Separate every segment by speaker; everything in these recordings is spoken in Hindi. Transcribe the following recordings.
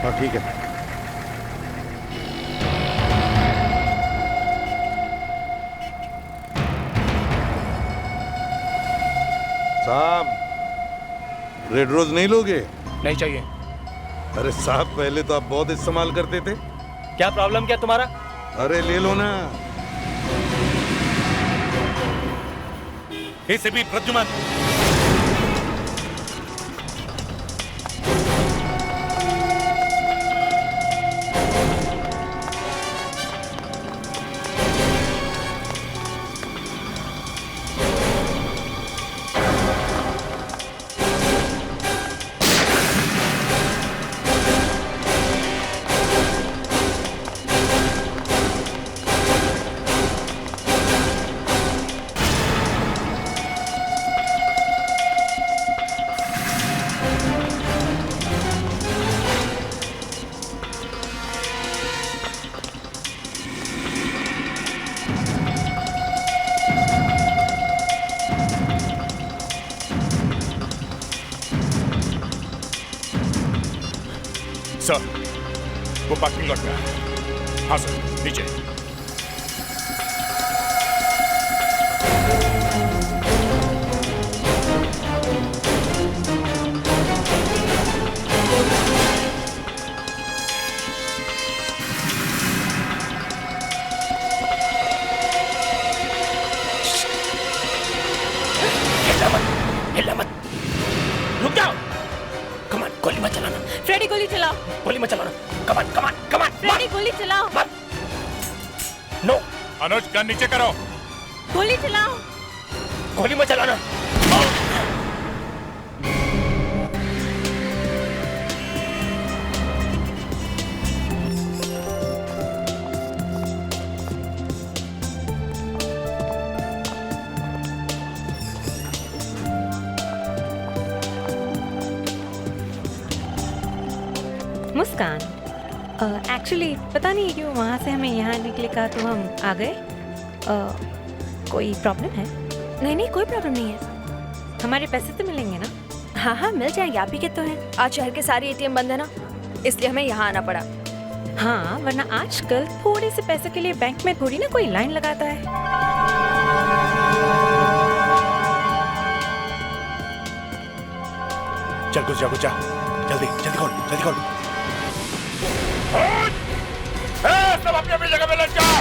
Speaker 1: हाँ ठीक है। साहब, रेड रोज नहीं लोगे?
Speaker 2: नहीं चाहिए।
Speaker 1: अरे साहब, पहले तो आप बहुत इस्तेमाल करते थे।
Speaker 2: क्या प्रॉब्लम क्या तुम्हारा?
Speaker 1: अरे ले लो ना।
Speaker 3: इसे भी प्रद्युमन। सर, वो पार्किंग लॉट में है। हाँ सर, नीचे।
Speaker 2: हिला मत, रुक जाओ। कमान, गोली मत चलाना।
Speaker 4: फ्रेडी गोली चलाओ।
Speaker 2: गोली मत चलाना। कमान कमान कमान।
Speaker 4: फ्रेडी गोली चलाओ।
Speaker 2: मत। नो।
Speaker 3: अनुज, गन नीचे करो।
Speaker 4: गोली चलाओ।
Speaker 2: गोली मत चलाना।
Speaker 4: मुस्कान, एक्चुअली पता नहीं क्यों वहाँ से हमें यहाँ निकले का तो हम आ गए। कोई प्रॉब्लम है? नहीं कोई प्रॉब्लम नहीं है। हमारे पैसे तो मिलेंगे ना?
Speaker 5: हाँ मिल जाएंगे, आप ही के तो हैं। आज शहर के सारे एटीएम बंद है ना, इसलिए हमें यहाँ आना पड़ा।
Speaker 4: हाँ, वरना आजकल थोड़े से पैसे के लिए बैंक में थोड़ी ना कोई लाइन लगाता है।
Speaker 3: चल कुछ जा, जल्दी जल्दी खोल, जल्दी खोल। सब अपनी अपनी जगह पे लग जाओ।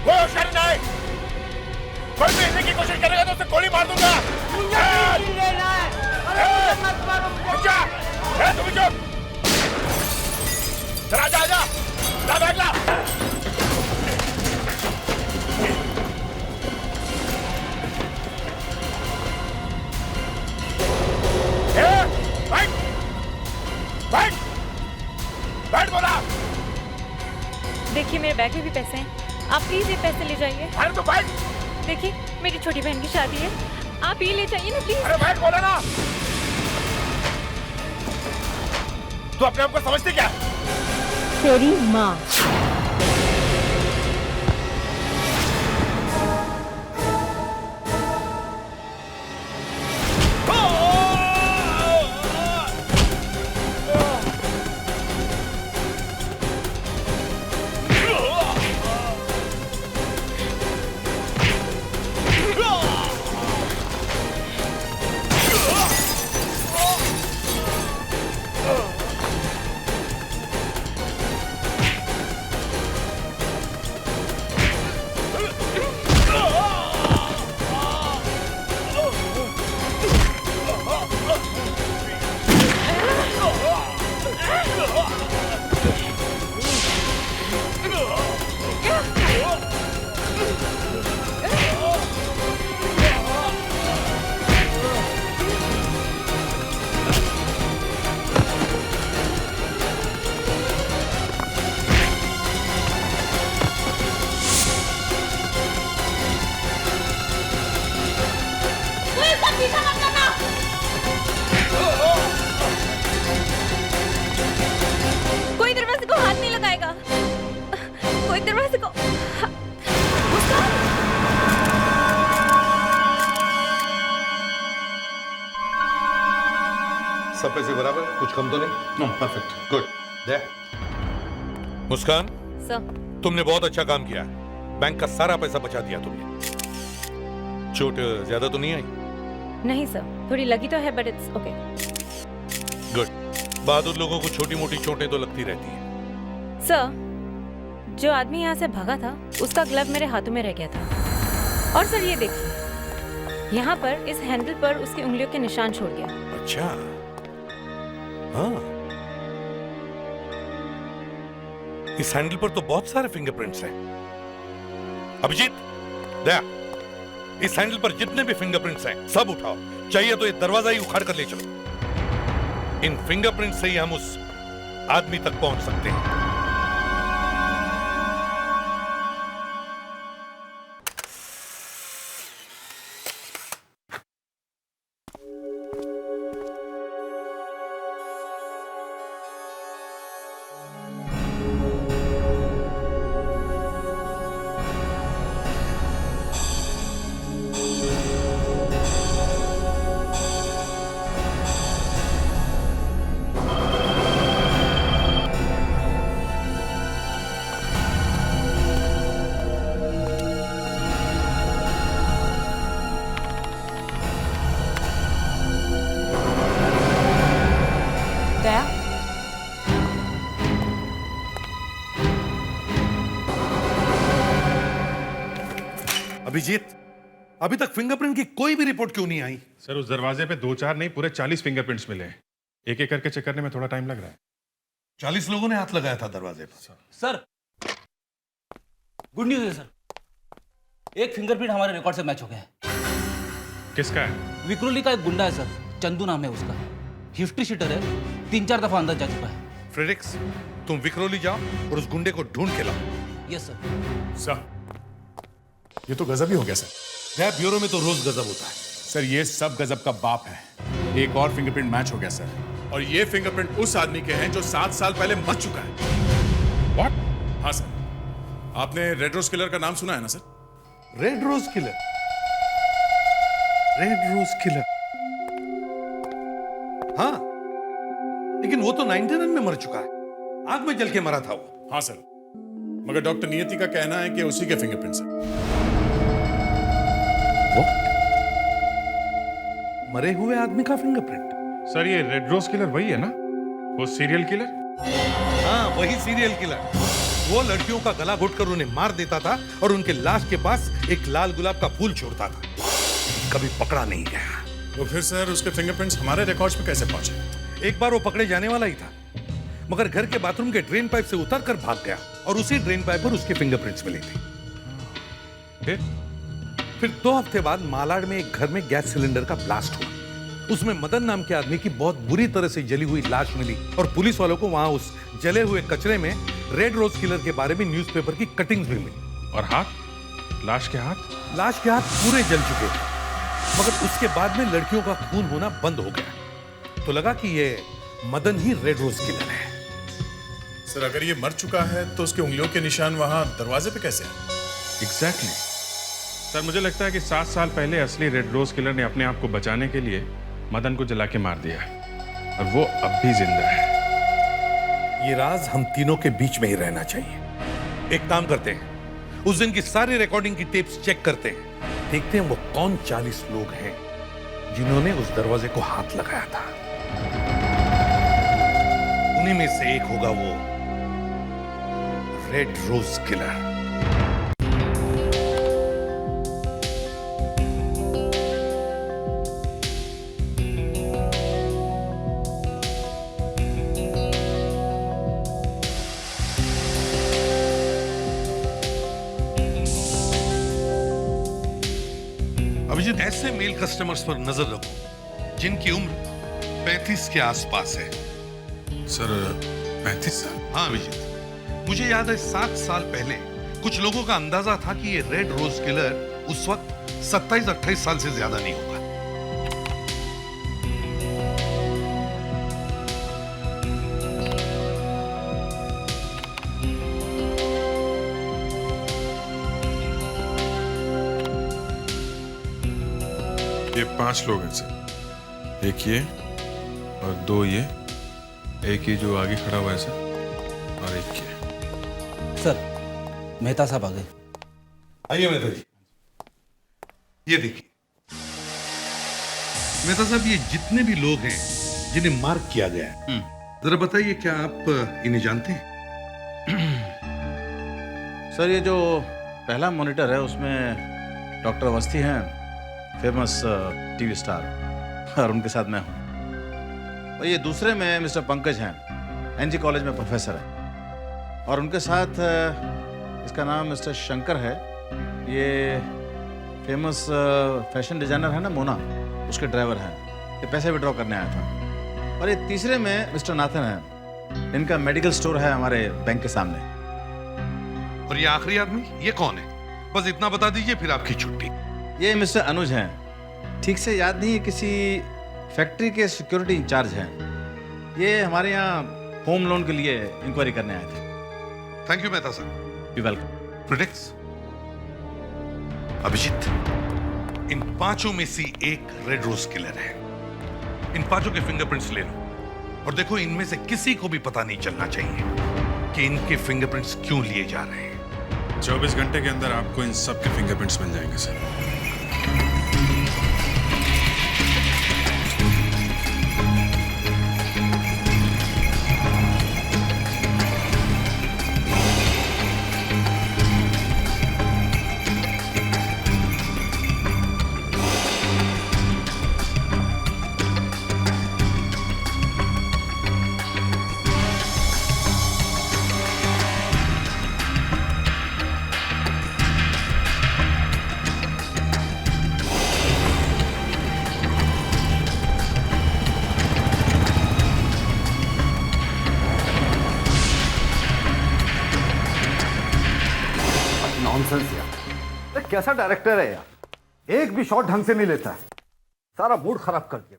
Speaker 3: कोई होशियारी नहीं। कोई भी हिलने की कोशिश करेगा तो उसे गोली मार दूंगा। तुम चुप। चला जा, ला बैग ला। बैठ बोला।
Speaker 4: देखिए, मेरे बैग में भी पैसे हैं, आप प्लीज ये पैसे ले जाइए।
Speaker 3: अरे तो बैठ।
Speaker 4: देखिए, मेरी छोटी बहन की शादी है, आप ये ले जाइए ना प्लीज।
Speaker 3: अरे बैठ बोला ना। तू अपने आप को समझती क्या?
Speaker 4: तेरी माँ। कोई दरवाजे को हाथ नहीं लगाएगा। कोई दरवाजे को।
Speaker 1: सब पैसे बराबर, कुछ कम तो नहीं?
Speaker 3: No, perfect,
Speaker 1: good. दे। मुस्कान,
Speaker 4: सर
Speaker 1: तुमने बहुत अच्छा काम किया। बैंक का सारा पैसा बचा दिया तुमने। चोट ज्यादा तो नहीं आई?
Speaker 4: नहीं सर, थोड़ी लगी तो है बट इट्स ओके।
Speaker 1: गुड। बहादुर लोगों को छोटी मोटी चोटें तो लगती रहती हैं।
Speaker 4: सर, जो आदमी यहाँ से भागा था उसका ग्लव मेरे हाथों में रह गया था। और सर ये देखिए, यहाँ पर इस हैंडल पर उसकी उंगलियों के निशान छोड़ गया।
Speaker 1: अच्छा, हाँ। इस हैंडल पर तो बहुत सारे फिंगरप्रिंट्स हैं। अभिजीत, दया, इस हैंडल पर जितने भी फिंगरप्रिंट्स हैं सब उठाओ। चाहिए तो ये दरवाजा ही उखाड़ कर ले चलो। इन फिंगरप्रिंट से ही हम उस आदमी तक पहुंच सकते हैं।
Speaker 5: दया,
Speaker 1: अभिजीत, अभी तक फिंगरप्रिंट की कोई भी रिपोर्ट क्यों नहीं आई?
Speaker 3: सर उस दरवाजे पे 2-4 नहीं पूरे 40 फिंगरप्रिंट्स मिले हैं। एक एक करके चेक करने में थोड़ा टाइम लग रहा है।
Speaker 1: 40 लोगों ने हाथ लगाया था दरवाजे पर।
Speaker 6: सर गुड न्यूज़ है सर, एक फिंगरप्रिंट हमारे रिकॉर्ड से मैच हो गया है।
Speaker 3: किसका है?
Speaker 6: विक्रोली का एक गुंडा है सर, चंदू नाम है उसका। हिस्ट्री शीटर है, 3-4 दफा अंदर जा चुका है।
Speaker 1: फ्रेडिक्स, तुम विक्रोली जाओ और उस गुंडे को ढूंढ के लाओ।
Speaker 6: Yes sir.
Speaker 3: सर ये तो गजब ही हो गया सर।
Speaker 1: दया, ब्यूरो में तो रोज गजब होता है।
Speaker 7: सर ये सब गजब का बाप है। एक और फिंगरप्रिंट मैच हो गया सर, और ये फिंगरप्रिंट उस आदमी के हैं जो 7 साल पहले मर चुका है।
Speaker 3: व्हाट?
Speaker 7: हाँ सर, आपने रेड रोज किलर का नाम सुना है ना sir?
Speaker 1: Red rose killer? Red rose killer, हाँ, लेकिन वो तो 99 में मर चुका है। आग में जल के मरा था वो।
Speaker 7: हाँ सर, मगर डॉक्टर नियति का कहना है कि उसी के फिंगरप्रिंट्स हैं।
Speaker 1: मरे हुए आदमी का फिंगरप्रिंट?
Speaker 3: सर ये रेड रोज किलर वही है ना, वो सीरियल किलर?
Speaker 1: हाँ, वही सीरियल किलर। वो लड़कियों का गला घोटकर उन्हें मार देता था और उनके लाश के पास एक लाल गुलाब का फूल छोड़ता था। कभी पकड़ा नहीं गया।
Speaker 7: तो फिर सर उसके फिंगरप्रिंट्स हमारे रिकॉर्ड्स में कैसे पहुंचे?
Speaker 1: एक बार वो पकड़े जाने वाला ही था, मगर घर के बाथरूम के ड्रेन पाइप से उतर कर भाग गया और उसी ड्रेन पाइप पर उसके फिंगरप्रिंट्स मिले थे। फिर 2 हफ्ते बाद मालाड में एक घर में गैस सिलेंडर का ब्लास्ट हुआ। उसमें मदन नाम के आदमी की बहुत बुरी तरह से जली हुई लाश मिली और पुलिस वालों को वहां उस जले हुए कचरे में रेड रोज किलर के बारे में न्यूज़पेपर की कटिंग्स भी मिली।
Speaker 3: और हाथ? लाश के हाथ?
Speaker 1: लाश के हाथ पूरे जल चुके थे, मगर उसके बाद में लड़कियों का खून होना बंद हो गया। तो लगा कि ये मदन ही रेड रोज किलर है।
Speaker 7: सर अगर ये मर चुका है तो उसकी उंगलियों के निशान वहां दरवाजे पे कैसे हैं?
Speaker 3: एग्जैक्टली। सर मुझे लगता है कि 7 साल पहले असली रेड रोज किलर ने अपने आप को बचाने के लिए मदन को जला के मार दिया और वो अब भी जिंदा है।
Speaker 1: ये राज हम तीनों के बीच में ही रहना चाहिए। एक काम करते हैं, उस दिन की सारी रिकॉर्डिंग की टेप्स चेक करते हैं, देखते हैं वो कौन 40 लोग हैं जिन्होंने उस दरवाजे को हाथ लगाया था। उन्हीं में से एक होगा वो रेड रोज किलर। अभिजीत, ऐसे मेल कस्टमर्स पर नजर रखो जिनकी उम्र 35 के आसपास है।
Speaker 7: सर 35 साल?
Speaker 1: हाँ अभिजीत, मुझे याद है 7 साल पहले कुछ लोगों का अंदाजा था कि ये रेड रोज किलर उस वक्त 27-28 साल से ज्यादा नहीं होगा।
Speaker 3: ये 5 लोग हैं सर, एक ये और 2 ये, एक ये जो आगे खड़ा हुआ है सर। और एक ये।
Speaker 6: सर मेहता साहब आ गए।
Speaker 1: आइए मेहता जी, ये देखिए मेहता साहब, ये जितने भी लोग हैं जिन्हें मार्क किया गया है, जरा बताइए क्या आप इन्हें जानते हैं?
Speaker 8: सर ये जो पहला मॉनिटर है उसमें डॉक्टर अवस्थी हैं, फेमस टीवी स्टार, और उनके साथ मैं हूँ। और ये दूसरे में मिस्टर पंकज हैं, एनजी कॉलेज में प्रोफेसर हैं, और उनके साथ इसका नाम मिस्टर शंकर है, ये फेमस फैशन डिजाइनर है ना मोना, उसके ड्राइवर हैं। ये पैसे विड्रॉ करने आया था। और ये तीसरे में मिस्टर नाथन है, इनका मेडिकल स्टोर है हमारे बैंक के सामने।
Speaker 1: और ये आखिरी आदमी, ये कौन है? बस इतना बता दीजिए, फिर आपकी छुट्टी।
Speaker 8: ये मिस्टर अनुज हैं, ठीक से याद नहीं, किसी फैक्ट्री के सिक्योरिटी इंचार्ज हैं। ये हमारे यहाँ होम लोन के लिए इंक्वायरी करने आए थे।
Speaker 1: थैंक यू मेहता साहब।
Speaker 8: You welcome.
Speaker 1: प्रिडिक्स अभिजीत, इन पांचों में से एक रेड रोज किलर है। इन पांचों के फिंगरप्रिंट्स ले लो और देखो, इनमें से किसी को भी पता नहीं चलना चाहिए कि इनके फिंगरप्रिंट्स क्यों लिए जा रहे हैं।
Speaker 3: 24 घंटे के अंदर आपको इन सब के फिंगरप्रिंट्स मिल जाएंगे सर।
Speaker 9: नॉनसेंस यार, ये कैसा डायरेक्टर है यार, एक भी शॉट ढंग से नहीं लेता है, सारा मूड खराब कर दिया।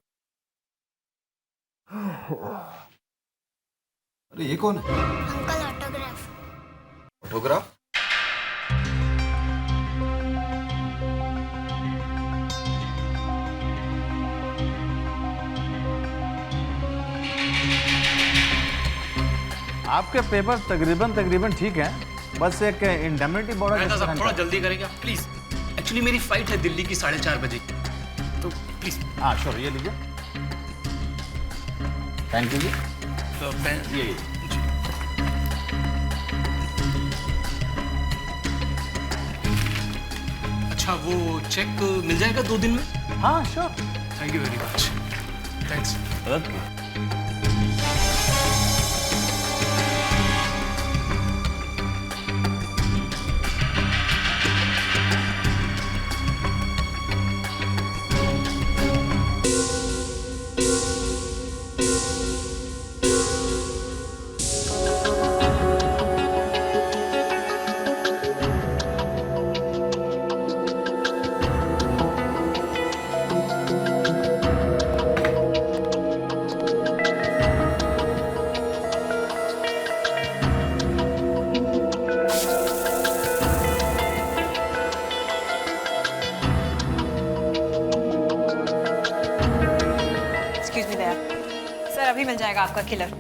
Speaker 9: अरे ये कौन है?
Speaker 10: Uncle autograph.
Speaker 9: ऑटोग्राफ?
Speaker 8: आपके पेपर तकरीबन ठीक हैं, बस एक इंडेमनिटी बॉर्डर।
Speaker 6: थोड़ा जल्दी करेंगे प्लीज, एक्चुअली मेरी फ्लाइट है दिल्ली की 4:30 बजे, तो प्लीज।
Speaker 8: हाँ श्योर, ये लीजिए। थैंक यू जी।
Speaker 6: तो ये अच्छा, वो चेक मिल जाएगा 2 दिन में?
Speaker 8: हाँ sure.
Speaker 6: Thank you very much. Thanks.
Speaker 8: Okay.
Speaker 5: Sir अभी मिल जाएगा आपका किलर।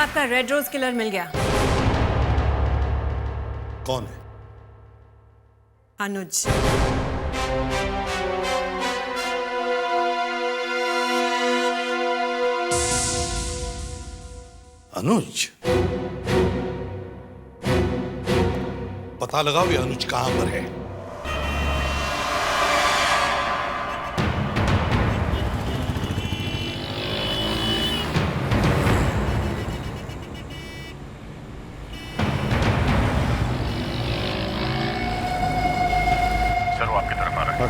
Speaker 5: आपका रेड रोज किलर मिल गया।
Speaker 1: कौन है?
Speaker 5: अनुज।
Speaker 1: अनुज? पता लगाओ ये अनुज कहां पर है।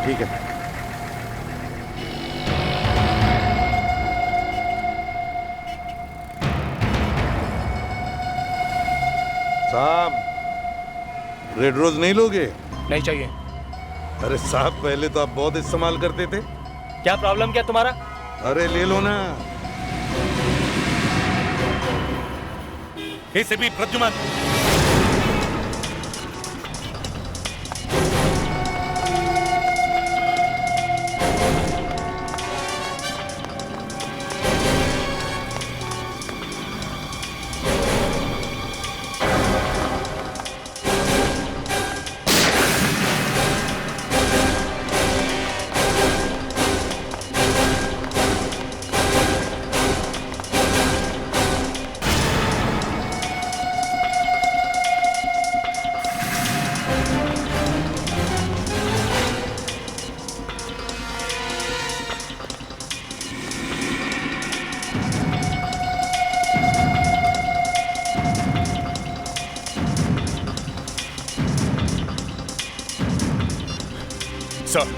Speaker 8: ठीक है।
Speaker 1: साहब रेड रोज नहीं लोगे?
Speaker 2: नहीं चाहिए।
Speaker 1: अरे साहब पहले तो आप बहुत इस्तेमाल करते थे।
Speaker 2: क्या प्रॉब्लम क्या तुम्हारा?
Speaker 1: अरे ले लो ना। इसे भी प्रद्युमन।
Speaker 7: सर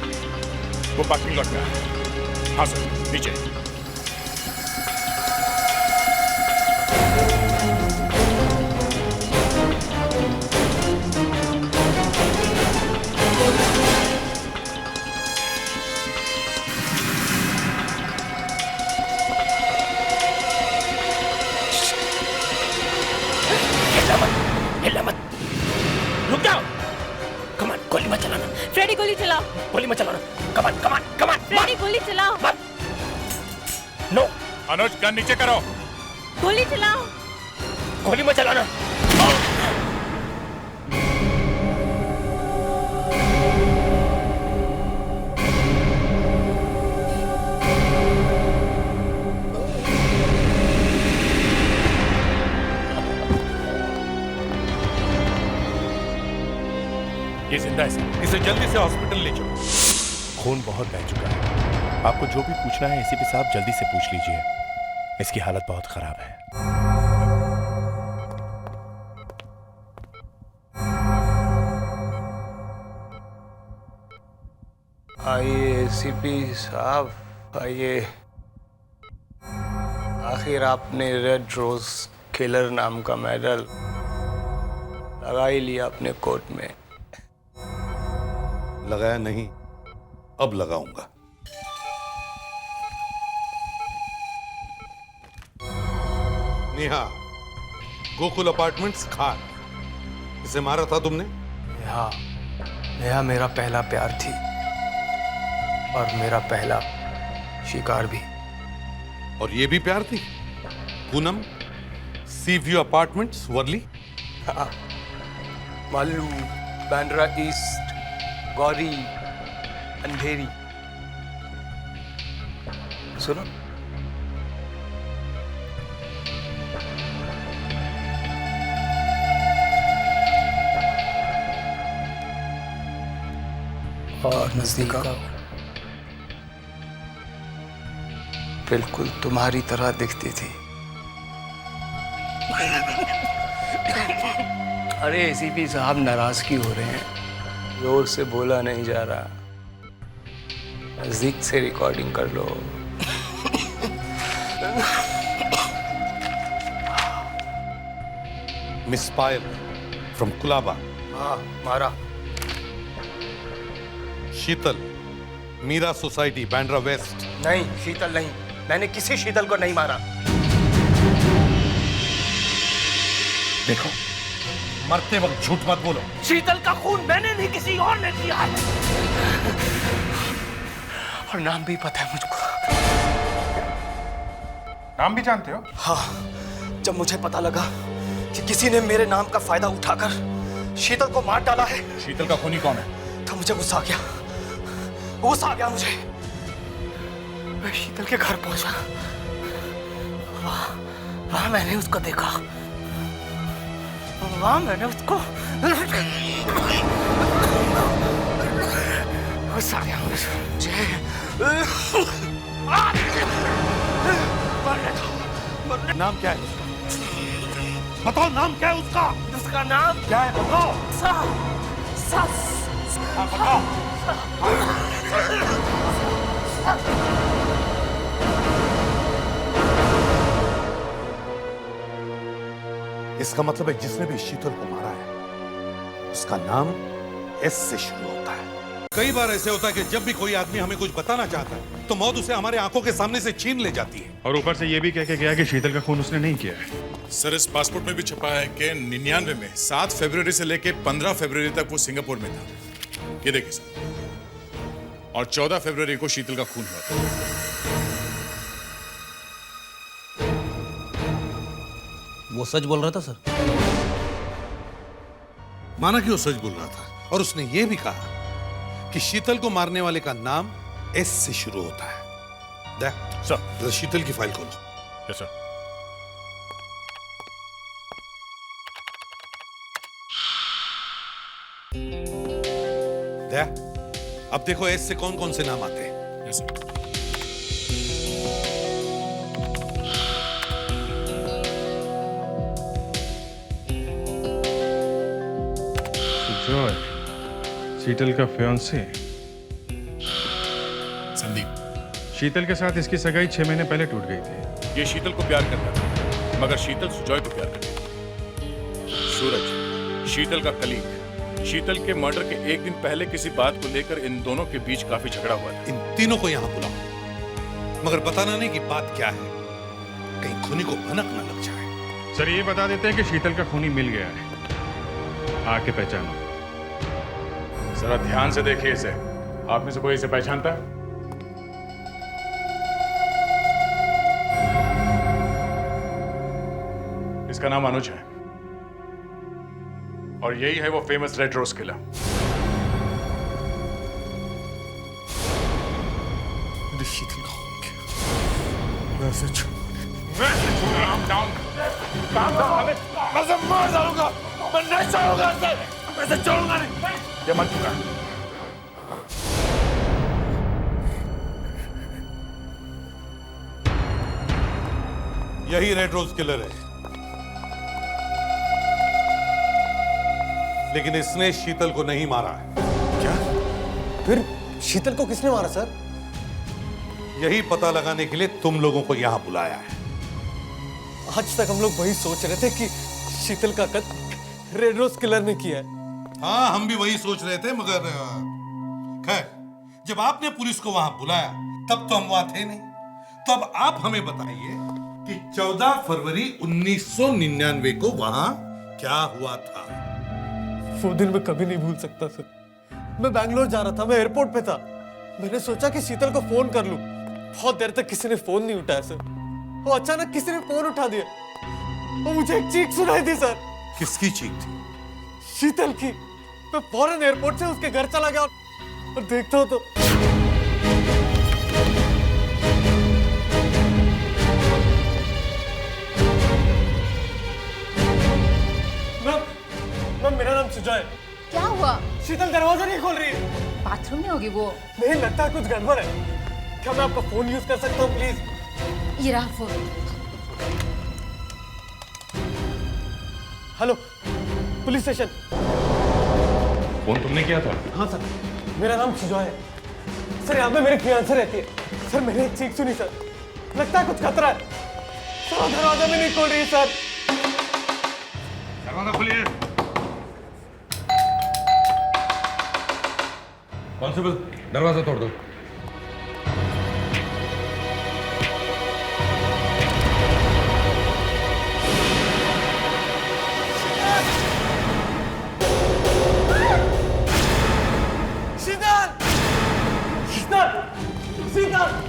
Speaker 7: वो पार्किंग लॉट में है। हाँ सर, नीचे।
Speaker 2: हिलना मत, रुक जाओ। कमान, गोली मत चलाना।
Speaker 4: फ्रेडी गोली चलाओ।
Speaker 2: गोली मत चलाना। कमान कमान कमान।
Speaker 4: फ्रेडी गोली चलाओ।
Speaker 2: नो।
Speaker 7: अनुज गन नीचे करो।
Speaker 4: गोली चलाओ।
Speaker 2: गोली मत चलाना।
Speaker 7: ये जिंदा है सर।
Speaker 1: इसे जल्दी से हॉस्पिटल ले चलो।
Speaker 10: खून बहुत बह चुका है। आपको जो भी पूछना है एसीपी साहब जल्दी से पूछ लीजिए। इसकी हालत बहुत खराब है।
Speaker 11: आइए एसीपी साहब, आइए। आखिर आपने रेड रोज किलर नाम का मेडल लगा ही लिया अपने कोट में।
Speaker 1: लगाया नहीं, अब लगाऊंगा। नेहा, गोकुल अपार्टमेंट्स खान, इसे मारा था तुमने?
Speaker 11: नेहा मेरा पहला प्यार थी और मेरा पहला शिकार भी।
Speaker 1: और ये भी प्यार थी? Poonam, sea view apartments Worli?
Speaker 11: हाँ, मालू, बांद्रा ईस्ट, गौरी, अंधेरी। सुनो, और नजदीक आओ। बिल्कुल तुम्हारी तरह दिखती थी। अरे एसीपी साहब नाराज क्यों हो रहे हैं? जोर से बोला नहीं जा रहा, नजदीक से रिकॉर्डिंग कर लो।
Speaker 1: Miss Payal from Colaba.
Speaker 11: हाँ, मारा।
Speaker 1: Sheetal, Meera society, Bandra west.
Speaker 11: नहीं, शीतल नहीं, मैंने किसी शीतल को नहीं मारा।
Speaker 1: देखो, मरते वक्त झूठ मत बोलो।
Speaker 2: शीतल का खून मैंने नहीं किसी और ने किया है।
Speaker 11: और नाम भी पता है मुझको।
Speaker 7: नाम भी जानते हो?
Speaker 11: हाँ, जब मुझे पता लगा कि किसी ने मेरे नाम का फायदा उठाकर शीतल को मार डाला है।
Speaker 7: शीतल का खूनी कौन है?
Speaker 11: तो मुझे गुस्सा आ गया मुझे। मैं शीतल के घर पहुंचा। वहां मैंने उसको देखा। वहां मैंने उसको गुस्सा आ गया मुझे।
Speaker 1: नाम क्या है उसका? बताओ नाम क्या है उसका?
Speaker 2: उसका नाम
Speaker 1: क्या है बताओ।
Speaker 7: हाँ बताओ।
Speaker 1: इसका मतलब है जिसने भी शीतल को मारा है उसका नाम एस से शुरू होता है। कई बार ऐसे होता है कि जब भी कोई आदमी हमें कुछ बताना चाहता है तो मौत उसे हमारे आंखों के सामने से छीन ले जाती है।
Speaker 3: और ऊपर से ये भी कह के गया कि शीतल का खून उसने नहीं किया है।
Speaker 7: सर इस पासपोर्ट में भी छपा है कि 99 में 7 फरवरी से लेके 15 फरवरी तक वो सिंगापुर में था। ये देखिए सर, और 14 फरवरी को शीतल का खून हुआ था।
Speaker 6: वो सच बोल रहा था सर।
Speaker 1: माना कि वो सच बोल रहा था और उसने ये भी कहा कि शीतल को मारने वाले का नाम एस से शुरू होता है। देख सर, शीतल की फाइल खोलो।
Speaker 10: Yes sir.
Speaker 1: देख, अब देखो एस से कौन कौन से नाम आते हैं।
Speaker 7: Yes sir.
Speaker 3: सुजॉय, शीतल का फियांसे
Speaker 7: संदीप।
Speaker 3: शीतल के साथ इसकी सगाई 6 महीने पहले टूट गई थी।
Speaker 7: ये शीतल को प्यार करता था, मगर शीतल सुजॉय को प्यार करती थी। सूरज, शीतल का कलीग, शीतल के मर्डर के एक दिन पहले किसी बात को लेकर इन दोनों के बीच काफी झगड़ा हुआ था।
Speaker 1: इन तीनों को यहाँ बुलाओ, मगर बताना नहीं कि बात क्या है, कहीं खूनी को भनक न लग जाए।
Speaker 3: सर ये बता देते हैं कि शीतल का खूनी मिल गया है, आके पहचानो।
Speaker 7: जरा ध्यान से देखिए इसे। आप में से कोई इसे पहचानता है? इसका नाम अनुज है और यही है वो फेमस रेड रोज किलर।
Speaker 11: शीतल का खून किया। मैं इसे मार डालूंगा। मैं नहीं छोड़ूंगा इसे। मैं इसे छोड़ूंगा नहीं।
Speaker 7: ये मर चुका है।
Speaker 1: यही रेड रोज किलर है, लेकिन इसने शीतल को नहीं मारा है।
Speaker 11: क्या? फिर शीतल को किसने मारा सर?
Speaker 1: यही पता लगाने के लिए तुम लोगों को यहां बुलाया है।
Speaker 11: आज तक हम लोग वही सोच रहे थे कि शीतल का कत्ल रेड रोज किलर ने किया है।
Speaker 1: हाँ, हम भी वही सोच रहे थे, मगर खैर जब आपने पुलिस को वहां बुलाया तब तो हम वहां थे नहीं। तो अब आप हमें बताइए कि 14 फरवरी 1999 को वहां क्या हुआ था।
Speaker 11: वो दिन मैं कभी नहीं भूल सकता सर। मैं बैंगलोर जा रहा था, मैं एयरपोर्ट पे था। मैंने सोचा कि शीतल को फोन कर लूं। बहुत देर तक किसी ने फोन नहीं उठाया सर। और अचानक किसी ने फोन उठा दिया और मुझे एक चीख सुनाई दी सर।
Speaker 1: किसकी चीख थी?
Speaker 11: शीतल की। मैं फौरन एयरपोर्ट से उसके घर चला गया और देखता हूं तो मैम, मेरा नाम सुजॉय।
Speaker 12: क्या हुआ?
Speaker 11: शीतल दरवाजा नहीं खोल रही है।
Speaker 12: बाथरूम में होगी वो।
Speaker 11: नहीं, लगता है कुछ गड़बड़ है। क्या मैं आपका फोन यूज कर सकता हूँ प्लीज?
Speaker 12: ये रहा phone.
Speaker 11: Hello, police station.
Speaker 3: Phone तुमने किया था?
Speaker 11: हाँ सर, मेरा नाम सुजॉय है सर। यहाँ पे मेरी फियांसे रहती है सर। मैंने एक चीख सुनी सर। लगता है कुछ खतरा है सर। दरवाजा भी नहीं खोल रही सर।
Speaker 3: दरवाजा खोलिए।
Speaker 1: कांस्टेबल, दरवाजा तोड़ दो।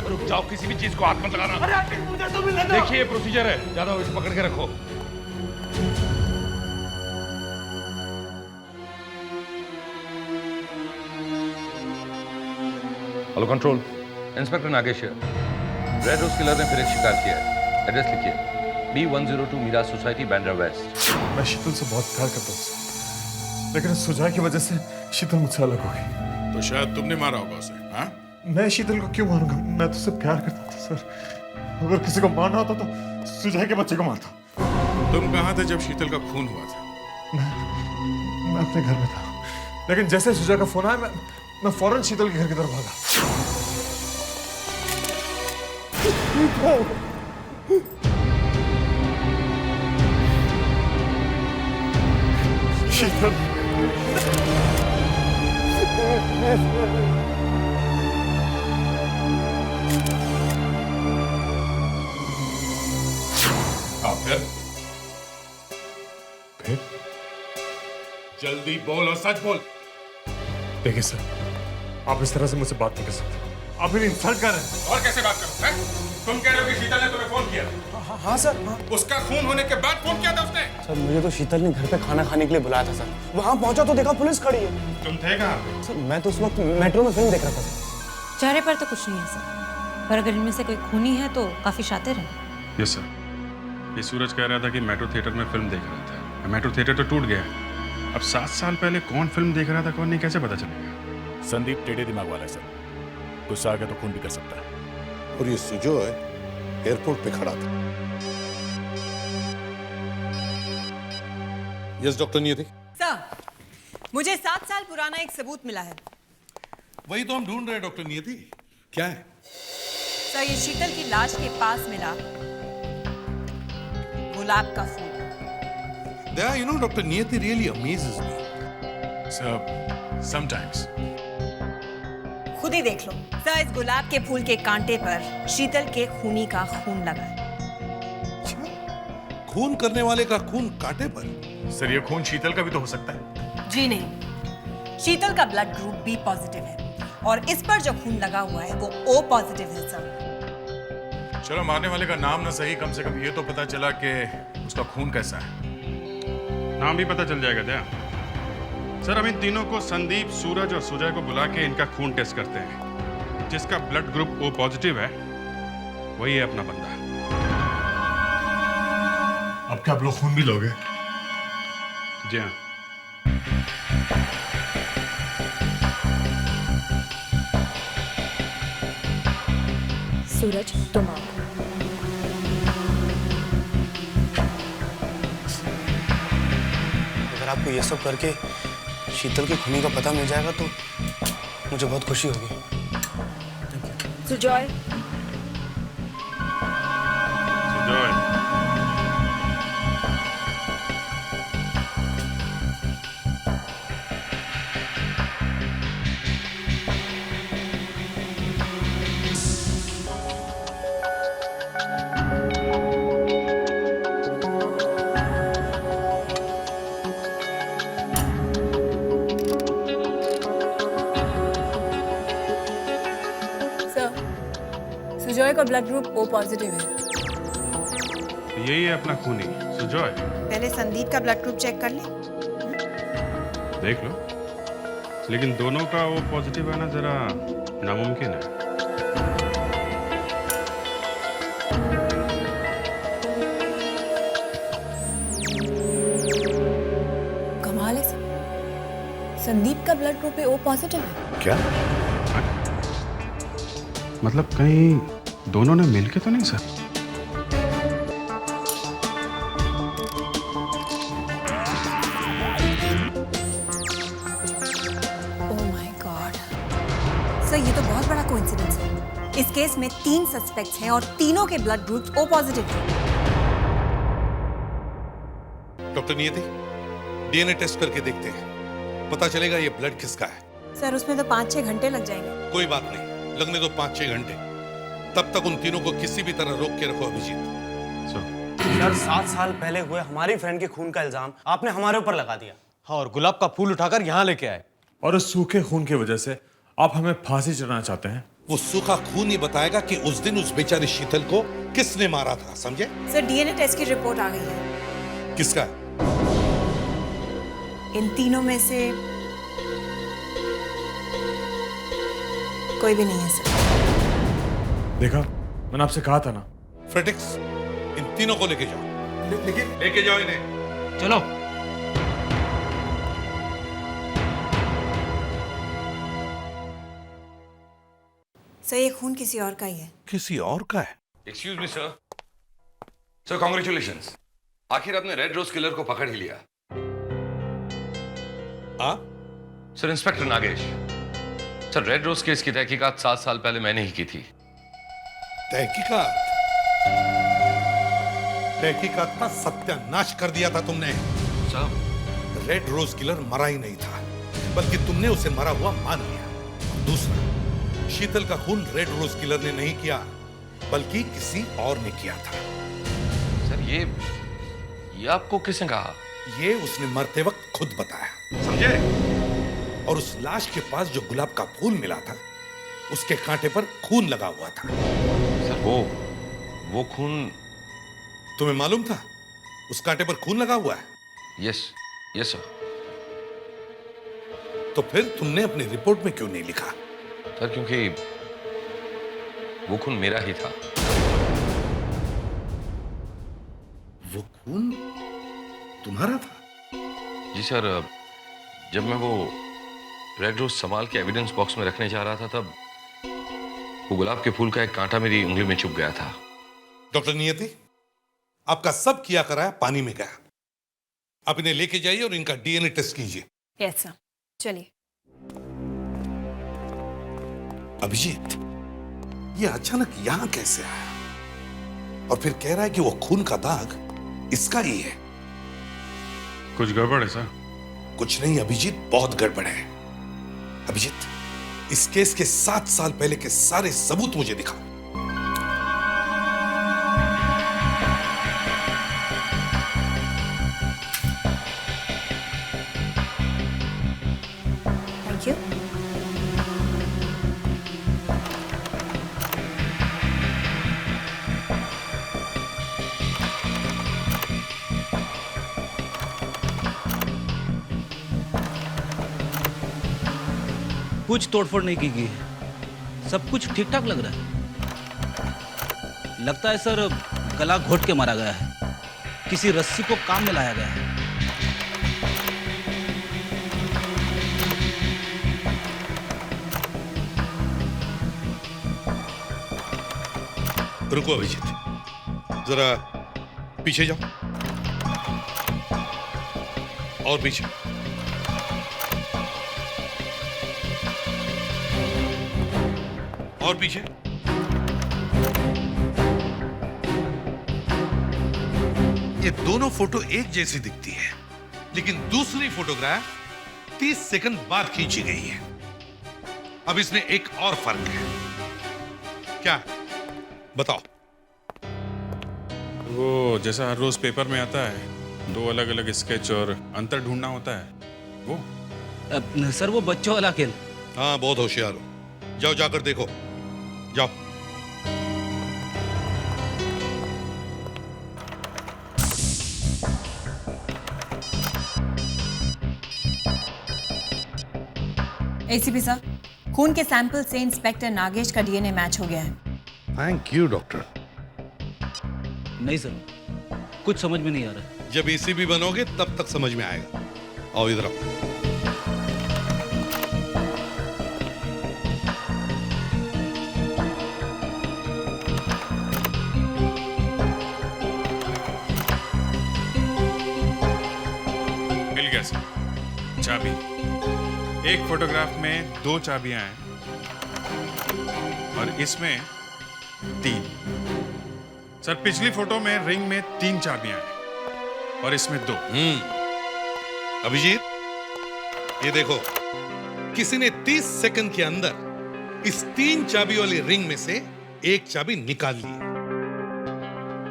Speaker 3: रुक जाओ, किसी भी चीज को हाथ मत लगाना।
Speaker 11: मुझे तो मिलने दो।
Speaker 3: देखिए ये प्रोसीजर है, ज्यादा इसे पकड़ के रखो।
Speaker 13: हेलो कंट्रोल, इंस्पेक्टर नागेश है। रेड रोज किलर ने फिर एक शिकार किया है। एड्रेस लिखिए, B102 Meera society, Bandra waste.
Speaker 11: मैं शीतल से बहुत प्यार करता हूँ, लेकिन सुजॉय की वजह से शीतल मुझसे अलग हो गई।
Speaker 7: तो शायद तुमने मारा होगा उसे। हाँ?
Speaker 11: मैं शीतल को क्यों मारूंगा? मैं तो उससे प्यार करता था सर। अगर किसी को मारना होता तो सुजॉय के बच्चे को मारता।
Speaker 7: तुम कहाँ थे जब शीतल का खून हुआ था?
Speaker 11: मैं अपने घर में था, लेकिन जैसे सुजॉय का फोन आया मैं फौरन शीतल के घर की तरफ भागा।
Speaker 7: फिर जल्दी बोल और सच बोल।
Speaker 11: देखिए सर, आप इस तरह से मुझसे बात नहीं कर सकते। आप मेरी इंसल्ट कर रहे हैं।
Speaker 7: और कैसे बात करूं? हैं? तुम कह रहे हो कि शीतल ने तुम्हें फोन किया?
Speaker 11: हाँ सर, हाँ।
Speaker 7: उसका खून होने के बाद फोन किया था उसने?
Speaker 11: सर मुझे तो शीतल ने घर पे खाना खाने के लिए बुलाया था सर। वहाँ पहुंचा तो देखा पुलिस खड़ी है।
Speaker 3: तुम थे कहाँ?
Speaker 11: सर मैं तो उस वक्त मेट्रो में फिल्म देख रहा था सर।
Speaker 4: चेहरे पर तो कुछ नहीं है सर, पर अगर इनमें से कोई खूनी है तो काफी शातिर है।
Speaker 3: यस सर, ये सूरज कह रहा था कि मेट्रो थिएटर में फिल्म देख रहा था। मेट्रो थिएटर तो टूट गया। अब 7 साल पहले कौन फिल्म देख रहा था कौन नहीं कैसे पता चलेगा?
Speaker 10: संदीप टेढ़े दिमाग वाला है सर, गुस्सा आ गया तो खून भी कर सकता है।
Speaker 1: और ये सुजॉय एयरपोर्ट पे खड़ा था। यस डॉक्टर नियति।
Speaker 12: सर, मुझे 7 साल पुराना एक सबूत मिला है।
Speaker 1: वही तो हम ढूंढ रहे हैं डॉक्टर नियति। क्या है?
Speaker 12: सर, ये शीतल की लाश के पास मिला गुलाब का फूल।
Speaker 1: There, you know, Dr. Niyati really amazes me.
Speaker 10: Sir, sometimes.
Speaker 12: खुद ही देख लो। सर, इस गुलाब के फूल के कांटे पर शीतल के खूनी का खून लगा है।
Speaker 1: खून करने वाले का खून कांटे पर?
Speaker 10: सर ये खून शीतल का भी तो हो सकता है।
Speaker 12: जी नहीं, शीतल का ब्लड ग्रुप बी पॉजिटिव है और इस पर जो खून लगा हुआ है वो ओ पॉजिटिव है सर।
Speaker 7: चलो, मारने वाले का नाम ना सही, कम से कम ये तो पता चला कि उसका खून कैसा है।
Speaker 3: नाम भी पता चल जाएगा क्या? सर हम इन तीनों को संदीप, सूरज और सुजय को बुला के इनका खून टेस्ट करते हैं। जिसका ब्लड ग्रुप ओ पॉजिटिव है वही है अपना बंदा।
Speaker 10: अब क्या आप लोग खून भी लोगे?
Speaker 3: जी हाँ।
Speaker 5: सूरज तुम आओ।
Speaker 11: अगर आपको ये सब करके शीतल के खूनी का पता मिल जाएगा तो मुझे बहुत खुशी होगी।
Speaker 5: सुजॉय,
Speaker 3: सुजय,
Speaker 12: सुजॉय का ब्लड ग्रुप ओ पॉजिटिव है।
Speaker 3: यही है अपना खूनी सुजॉय।
Speaker 12: पहले संदीप का ब्लड ग्रुप चेक कर ले।
Speaker 3: देख लो, लेकिन दोनों का ओ पॉजिटिव आना जरा नामुमकिन है।
Speaker 12: कमाल है, संदीप का ब्लड ग्रुप ओ पॉजिटिव है।
Speaker 3: क्या? मतलब कहीं दोनों ने मिलके तो नहीं sir?
Speaker 12: Oh my God sir, ये तो बहुत बड़ा कोइंसिडेंस है। इस केस में 3 सस्पेक्ट्स हैं और तीनों के ब्लड ग्रुप्स ओ पॉजिटिव हैं।
Speaker 1: डॉक्टर नियति, डीएनए टेस्ट करके देखते हैं, पता चलेगा ये ब्लड किसका है।
Speaker 12: सर उसमें तो 5-6 घंटे लग जाएंगे।
Speaker 1: कोई बात नहीं, लगने दो 5-6 घंटे। तब तक उन तीनों को किसी भी तरह रोक के रखो अभिजीत।
Speaker 11: सर 7 साल पहले हुए हमारी फ्रेंड के खून का इल्जाम आपने हमारे ऊपर लगा दिया। हाँ, और गुलाब का फूल उठाकर यहाँ लेके आए।
Speaker 14: और उस सूखे खून की वजह से आप हमें फांसी चढ़ाना चाहते हैं?
Speaker 1: वो सूखा खून ही बताएगा कि उस दिन उस बेचारी शीतल को किसने मारा था, समझे?
Speaker 12: सर डीएनए टेस्ट की रिपोर्ट आ गई है।
Speaker 1: किसका?
Speaker 12: इन तीनों में से कोई भी नहीं है सर।
Speaker 14: देखा, मैंने आपसे कहा था ना।
Speaker 1: फ्रेडिक्स, इन तीनों को लेके जाओ।
Speaker 14: लेकिन
Speaker 1: लेके जाओ इन्हें।
Speaker 6: चलो।
Speaker 12: सर ये खून किसी और का ही है।
Speaker 1: किसी और का है?
Speaker 13: Excuse me sir. Sir congratulations, आखिर आपने रेड रोज किलर को पकड़ ही लिया। Sir inspector Nagesh, sir red rose case की तहकीकात 7 साल पहले मैंने ही की थी।
Speaker 1: तहकीकात का सत्यानाश कर दिया था तुमने।
Speaker 13: सर
Speaker 1: रेड रोज किलर मरा ही नहीं था, बल्कि तुमने उसे मरा हुआ मान लिया। दूसरा, शीतल का खून रेड रोज किलर ने नहीं किया, बल्कि किसी और ने किया था।
Speaker 13: सर ये आपको किसने कहा?
Speaker 1: ये उसने मरते वक्त खुद बताया, समझे? और उस लाश के पास जो गुलाब का फूल मिला था, उसके कांटे पर खून लगा हुआ था।
Speaker 13: सर वो खून
Speaker 1: तुम्हें मालूम था उस कांटे पर खून लगा हुआ है?
Speaker 13: Yes sir.
Speaker 1: तो फिर तुमने अपनी रिपोर्ट में क्यों नहीं लिखा?
Speaker 13: सर क्योंकि वो खून मेरा ही था।
Speaker 1: वो खून तुम्हारा था?
Speaker 13: जी सर, जब मैं वो रेड रोज संभाल के एविडेंस बॉक्स में रखने जा रहा था, तब वो गुलाब के फूल का एक कांटा मेरी उंगली में चुभ गया था।
Speaker 1: डॉक्टर नियति, आपका सब किया कराया पानी में गया। आप इन्हें लेके जाइए और इनका डीएनए टेस्ट कीजिए।
Speaker 5: यस सर, चलिए।
Speaker 1: अभिजीत, ये अचानक यहां कैसे आया? और फिर कह रहा है कि वो खून का दाग इसका ही है।
Speaker 3: कुछ गड़बड़ है सर?
Speaker 1: कुछ नहीं अभिजीत, बहुत गड़बड़ है। अभिजीत, इस केस के 7 साल पहले के सारे सबूत मुझे दिखाओ।
Speaker 5: Thank you.
Speaker 6: कुछ तोड़फोड़ नहीं की गई है, सब कुछ ठीक ठाक लग रहा है। लगता है सर गला घोट के मारा गया है, किसी रस्सी को काम में लाया गया है।
Speaker 1: रुको अभिजीत, जरा पीछे जाओ और पीछे। और पीछे। ये दोनों फोटो एक जैसी दिखती है, लेकिन दूसरी फोटोग्राफ 30 सेकंड बाद खींची गई है। अब इसमें एक और फर्क है। क्या? बताओ।
Speaker 3: वो जैसा हर रोज पेपर में आता है, 2 अलग अलग स्केच और अंतर ढूंढना होता है, वो
Speaker 6: सर वो बच्चों वाला खेल।
Speaker 1: हाँ, बहुत होशियार हो। जाओ, जाकर देखो, जाओ।
Speaker 12: एसीपी सर, खून के सैंपल से इंस्पेक्टर नागेश का डीएनए मैच हो गया है।
Speaker 1: Thank you doctor.
Speaker 6: नहीं सर, कुछ समझ में नहीं आ रहा।
Speaker 1: जब एसीपी बनोगे तब तक समझ में आएगा। आओ इधर आओ।
Speaker 3: मिल गया सर, चाबी। एक फोटोग्राफ में 2 चाबियां हैं और इसमें 3। सर पिछली फोटो में रिंग में 3 चाबियां हैं और इसमें 2।
Speaker 1: अभिजीत, ये देखो, किसी ने 30 सेकंड के अंदर इस 3 चाबी वाली रिंग में से एक चाबी निकाल ली।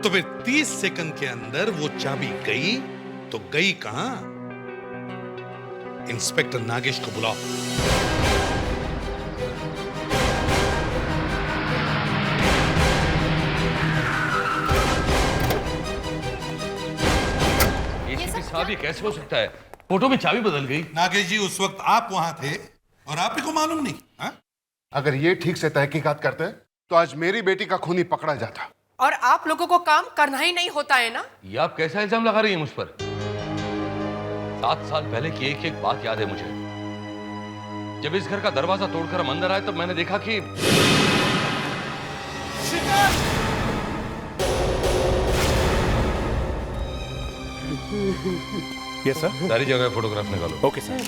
Speaker 1: तो फिर 30 सेकंड के अंदर वो चाबी गई तो गई कहां? इंस्पेक्टर नागेश को बुलाओ।
Speaker 13: एसीपी साहब, ये कैसे हो सकता है? फोटो में चाबी बदल गई।
Speaker 1: नागेश जी, उस वक्त आप वहां थे और आप ही को मालूम नहीं? हा?
Speaker 15: अगर ये ठीक से तहकीकात करते तो आज मेरी बेटी का खूनी पकड़ा जाता।
Speaker 16: और आप लोगों को काम करना ही नहीं होता है ना?
Speaker 13: ये आप कैसा इल्जाम लगा रही हैं मुझ पर? 7 साल पहले की एक एक बात याद है मुझे। जब इस घर का दरवाजा तोड़कर हम अंदर आए तब मैंने देखा कि
Speaker 10: यस सर।
Speaker 13: सारी जगह फोटोग्राफ निकालो।
Speaker 10: Okay sir.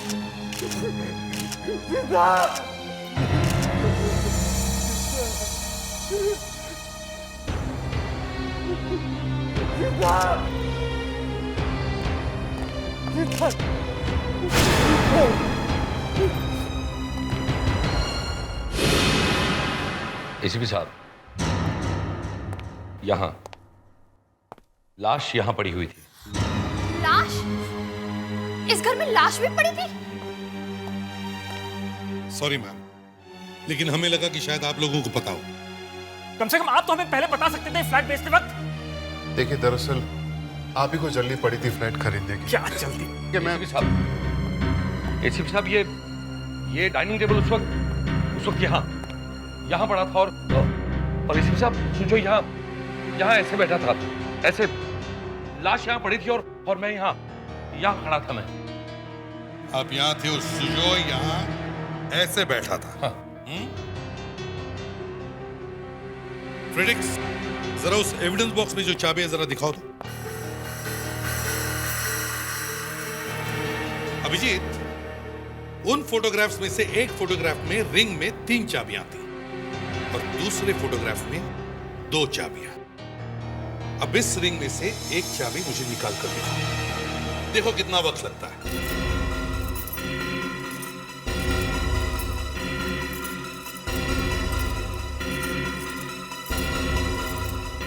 Speaker 13: एसीपी साहब, यहां लाश यहां पड़ी हुई थी।
Speaker 5: लाश? इस घर में लाश भी पड़ी थी?
Speaker 1: सॉरी मैम, लेकिन हमें लगा कि शायद आप लोगों को पता हो।
Speaker 6: कम से कम आप तो हमें पहले बता सकते थे फ्लैट बेचते वक्त।
Speaker 15: देखिए, दरअसल आप ही को जल्दी पड़ी थी फ्लैट खरीदने की।
Speaker 6: क्या जल्दी?
Speaker 15: कि मैं
Speaker 13: एसीपी साहब, ये डाइनिंग टेबल उस वक्त यहाँ पड़ा था, और एसीपी साहब जो यहाँ ऐसे बैठा था, ऐसे लाश यहाँ पड़ी थी, और मैं यहाँ खड़ा था। मैं
Speaker 1: आप यहाँ थे और सुजॉय यहाँ ऐसे बैठा था।
Speaker 13: हाँ।
Speaker 1: फ्रेडिक्स, जरा उस एविडेंस बॉक्स में जो चाबी है जरा दिखाओ तो। अभिजीत, उन फोटोग्राफ्स में से एक फोटोग्राफ में रिंग में 3 चाबियां थी और दूसरे फोटोग्राफ में 2 चाबियां। अब इस रिंग में से एक चाबी मुझे निकाल कर दिखाओ। देखो कितना वक्त लगता है।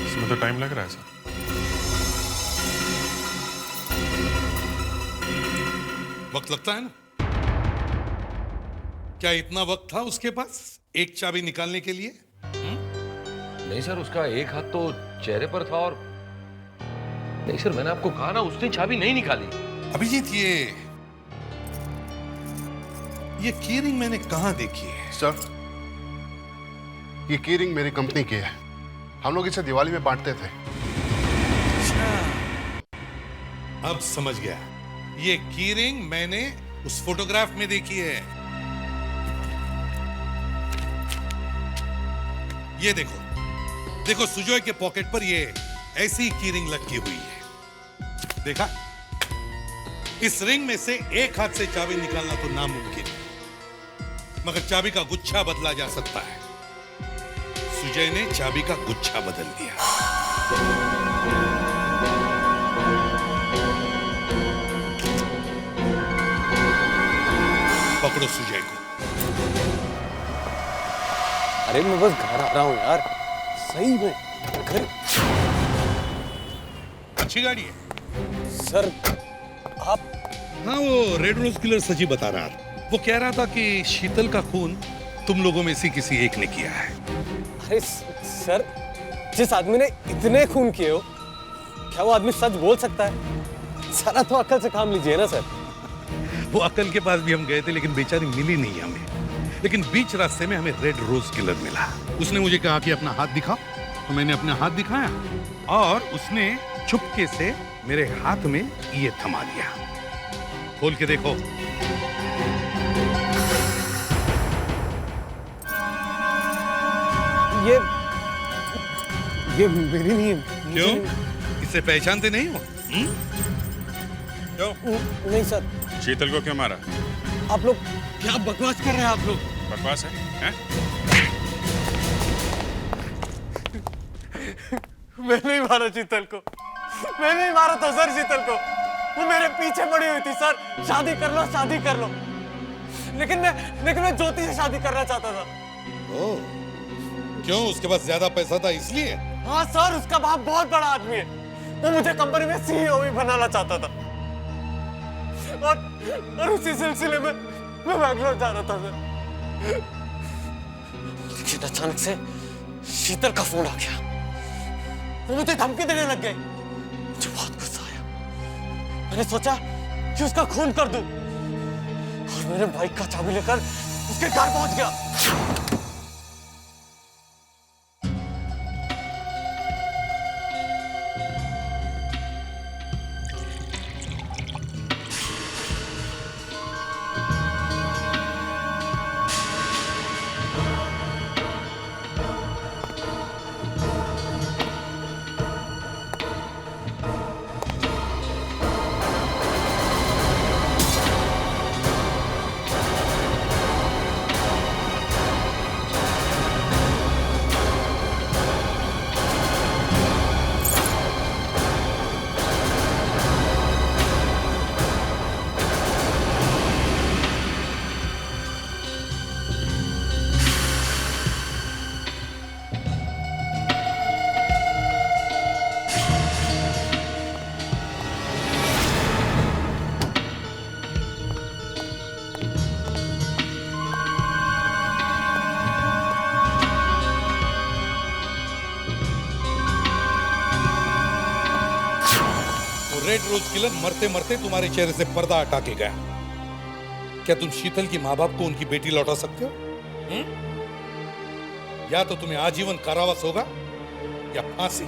Speaker 3: इसमें तो टाइम लग रहा है सर।
Speaker 1: वक्त लगता है ना? क्या इतना वक्त था उसके पास एक चाबी निकालने के लिए?
Speaker 13: नहीं सर, उसका एक हाथ तो चेहरे पर था, और नहीं सर, मैंने आपको कहा ना, उसने चाबी नहीं निकाली।
Speaker 1: अभिजीत, ये की रिंग मैंने कहां देखी है?
Speaker 15: सर, ये की रिंग मेरी कंपनी की है। हम लोग इसे दिवाली में बांटते थे।
Speaker 1: अब समझ गया। ये की रिंग मैंने उस फोटोग्राफ में देखी है। ये देखो सुजॉय के पॉकेट पर ये ऐसी की रिंग लटकी हुई है। देखा? इस रिंग में से एक हाथ से चाबी निकालना तो नामुमकिन है, मगर चाबी का गुच्छा बदला जा सकता है। सुजय ने चाबी का गुच्छा बदल दिया। पकड़ो सुजय को।
Speaker 11: अरे मैं बस घर आ रहा हूँ यार, सही में घर।
Speaker 1: अच्छी गाड़ी है
Speaker 11: सर। आप?
Speaker 1: हाँ, वो रेड रोज किलर सची बता रहा था। वो कह रहा था कि शीतल का खून तुम लोगों में से किसी एक ने किया है।
Speaker 11: अरे सर, जिस आदमी ने इतने खून किए हो, क्या वो आदमी सच बोल सकता है? सारा तो अकल से काम लीजिए ना सर।
Speaker 1: वो अकल के पास भी हम गए थे, लेकिन बेचारी मिली नहीं हमें। लेकिन बीच रास्ते में हमें रेड रोज किलर मिला। उसने मुझे कहा कि अपना हाथ दिखाओ, तो मैंने अपना हाथ दिखाया और उसने चुपके से मेरे हाथ में ये थमा दिया। खोल के देखो।
Speaker 11: ये मेरी नहीं है।
Speaker 1: क्यों? इसे पहचानते नहीं हो?
Speaker 3: क्यों?
Speaker 11: नहीं सर।
Speaker 3: शीतल को क्यों मारा?
Speaker 11: आप लोग क्या बकवास कर रहे हैं? आप लोग
Speaker 3: बकवास है?
Speaker 11: मैं नहीं मारा शीतल को। मैं नहीं मारा था सर शीतल को। वो मेरे पीछे पड़ी हुई थी सर। शादी कर लो, शादी कर लो। लेकिन मैं ज्योति से शादी करना चाहता था।
Speaker 1: ओह, क्यों? उसके पास ज्यादा पैसा था इसलिए?
Speaker 11: हाँ सर, उसका बाप बहुत बड़ा आदमी है। वो मुझे कंपनी में सीईओ भी बनाना चाहता था। और उसी सिलसिले में मैं बैंगलोर जा रहा था सर। लेकिन अचानक से शीतल का फोन आ गया। वो मुझे धमकी देने लग गई। मुझे बहुत गुस्सा आया। मैंने सोचा कि उसका खून कर दूं और मेरे बाइक का चाबी लेकर उसके घर पहुंच गया।
Speaker 1: रेड रोज किलर मरते मरते तुम्हारे चेहरे से पर्दा हटा के गया। क्या तुम शीतल की माँ बाप को उनकी बेटी लौटा सकते हो? या तो तुम्हें आजीवन कारावास होगा या फांसी।